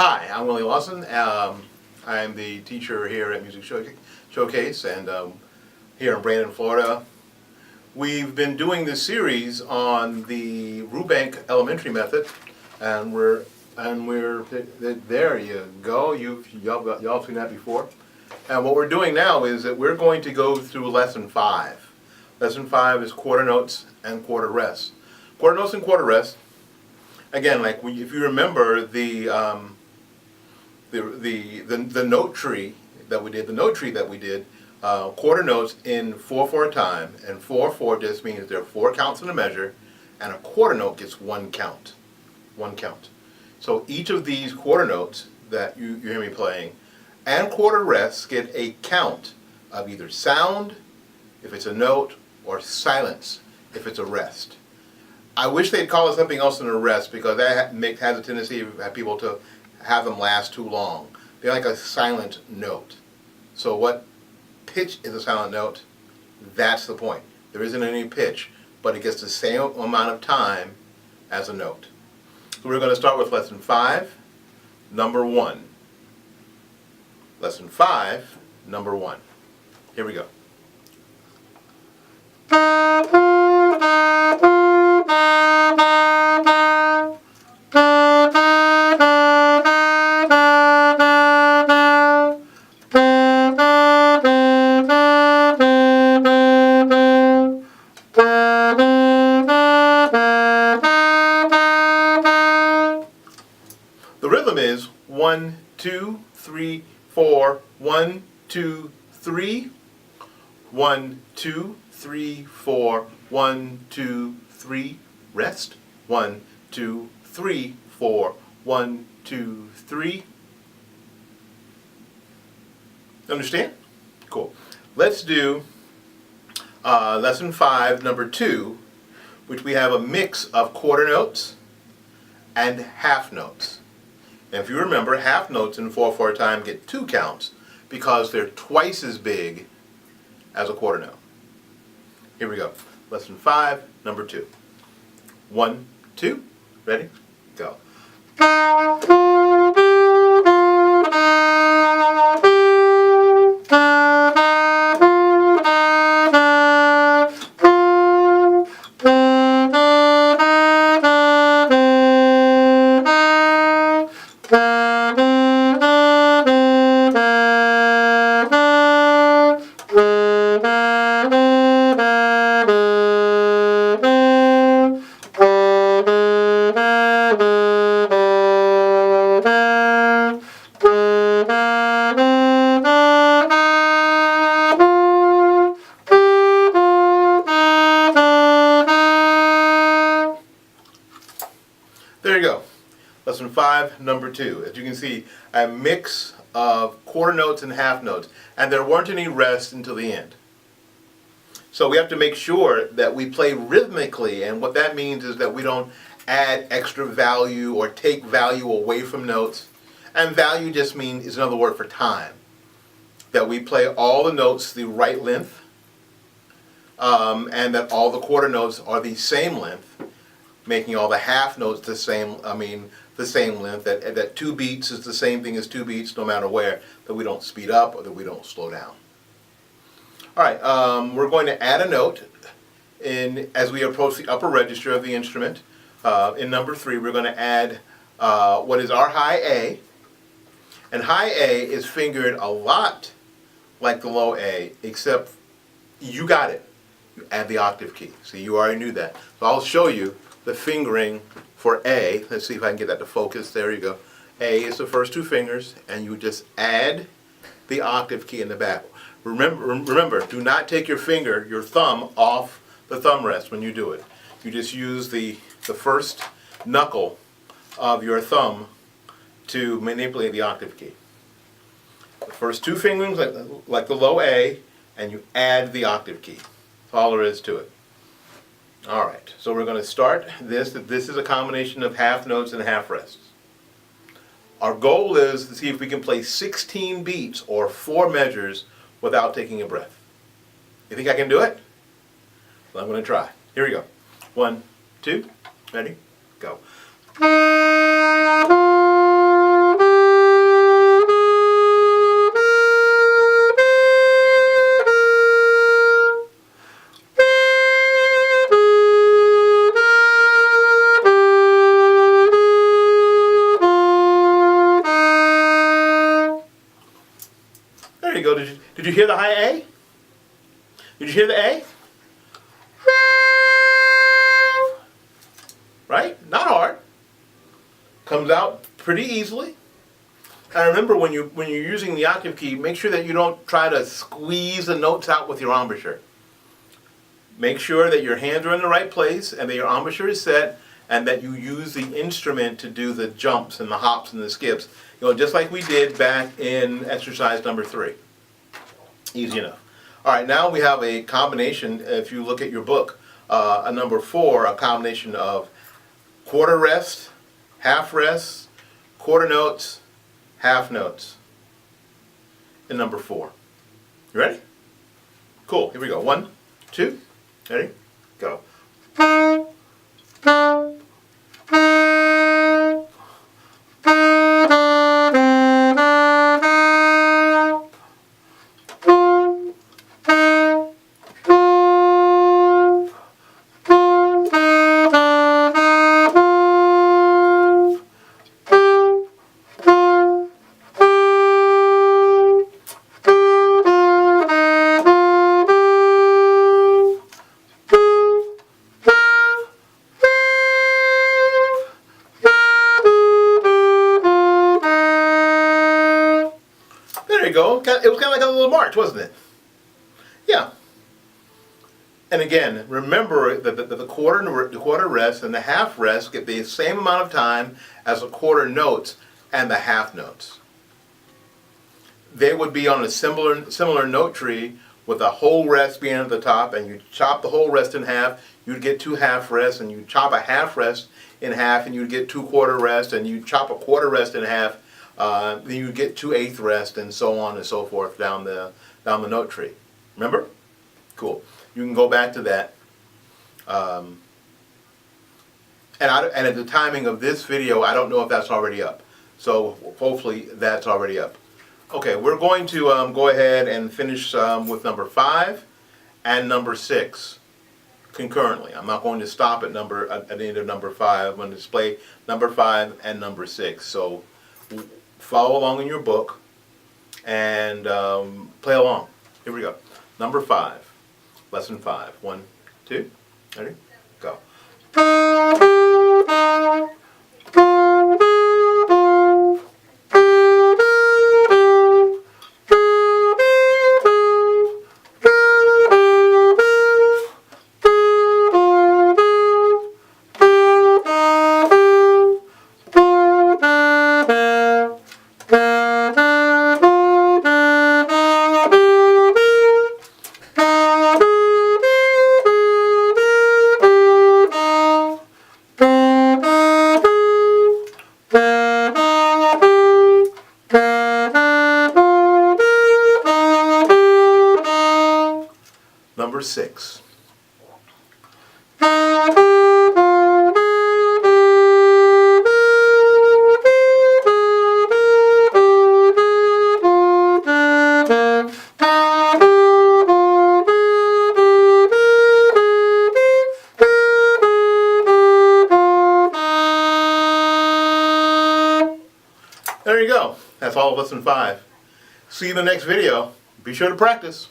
Hi, I'm Willie Lawson. I'm the teacher here at Music Showcase and here in Brandon, Florida. We've been doing this series on the Rubank elementary method, and we're there you go. Y'all seen that before. And what we're doing now is that we're going to go through lesson 5. Lesson 5 is quarter notes and quarter rests. Quarter notes and quarter rests. Again, like if you remember the note tree that we did, quarter notes in 4/4 time, and 4/4 just means there are 4 counts in a measure, and a quarter note gets 1 count. 1 count. So each of these quarter notes that you hear me playing and quarter rests get a count of either sound, if it's a note, or silence, if it's a rest. I wish they'd call it something else than a rest, because that has a tendency for people to have them last too long. They're like a silent note. So what pitch is a silent note? That's the point. There isn't any pitch, but it gets the same amount of time as a note. So we're going to start with lesson 5, number 1. Lesson 5, number 1. Here we go. The rhythm is 1, 2, 3, 4, 1, 2, 3, 1, 2, 3, 4, 1, 2, 3, rest, 1, 2, 3, 4, 1, 2, 3. Understand? Cool. Let's do lesson 5, number 2, which we have a mix of quarter notes and half notes. And if you remember, half notes in 4/4 time get 2 counts because they're twice as big as a quarter note. Here we go. Lesson 5, number 2. 1, 2, ready? Go. There you go. Lesson 5, number 2. As you can see, a mix of quarter notes and half notes. And there weren't any rests until the end. So we have to make sure that we play rhythmically, and what that means is that we don't add extra value or take value away from notes. And value just means is another word for time. That we play all the notes the right length, and that all the quarter notes are the same length, making all the half notes the same length, that 2 beats is the same thing as 2 beats no matter where, that we don't speed up or that we don't slow down. Alright, we're going to add a note as we approach the upper register of the instrument. In number 3, we're going to add what is our high A. And high A is fingered a lot like the low A, except you got it. You add the octave key. See, you already knew that. So I'll show you the fingering for A. Let's see if I can get that to focus. There you go. A is the first 2 fingers, and you just add the octave key in the back. Remember, do not take your thumb off the thumb rest when you do it. You just use the first knuckle of your thumb to manipulate the octave key. The first 2 fingerings, like the low A, and you add the octave key. That's all there is to it. Alright, so we're going to start this. This is a combination of half notes and half rests. Our goal is to see if we can play 16 beats or 4 measures without taking a breath. You think I can do it? Well, I'm going to try. Here we go. 1, 2, ready, go. hear the high A? Did you hear the A? Right? Not hard. Comes out pretty easily. And remember, when you're using the octave key, make sure that you don't try to squeeze the notes out with your embouchure. Make sure that your hands are in the right place and that your embouchure is set, and that you use the instrument to do the jumps and the hops and the skips. Just like we did back in exercise number 3. Easy enough. All right, now we have a combination, if you look at your book, a number 4, a combination of quarter rest, half rest, quarter notes, half notes in number 4. You ready? Cool, here we go. 1, 2, ready? Go. There you go. It was kind of like a little march, wasn't it? Yeah. And again, remember that the quarter rest and the half rest get the same amount of time as the quarter notes and the half notes. They would be on a similar note tree, with a whole rest being at the top, and you chop the whole rest in half, you'd get 2 half rests, and you chop a half rest in half, and you'd get 2 quarter rests, and you chop a quarter rest in half, then you get 2 eighth rests, and so on and so forth down the note tree. Remember? Cool. You can go back to that. And at the timing of this video, I don't know if that's already up. So hopefully that's already up. Okay, we're going to go ahead and finish with number 5 and number 6 concurrently. I'm not going to stop at the end of number 5. I'm going to display number 5 and number 6. So follow along in your book and play along. Here we go. Number 5, lesson 5. 1, 2, ready? Go. Number 6. There you go. That's all of lesson 5. See you in the next video. Be sure to practice.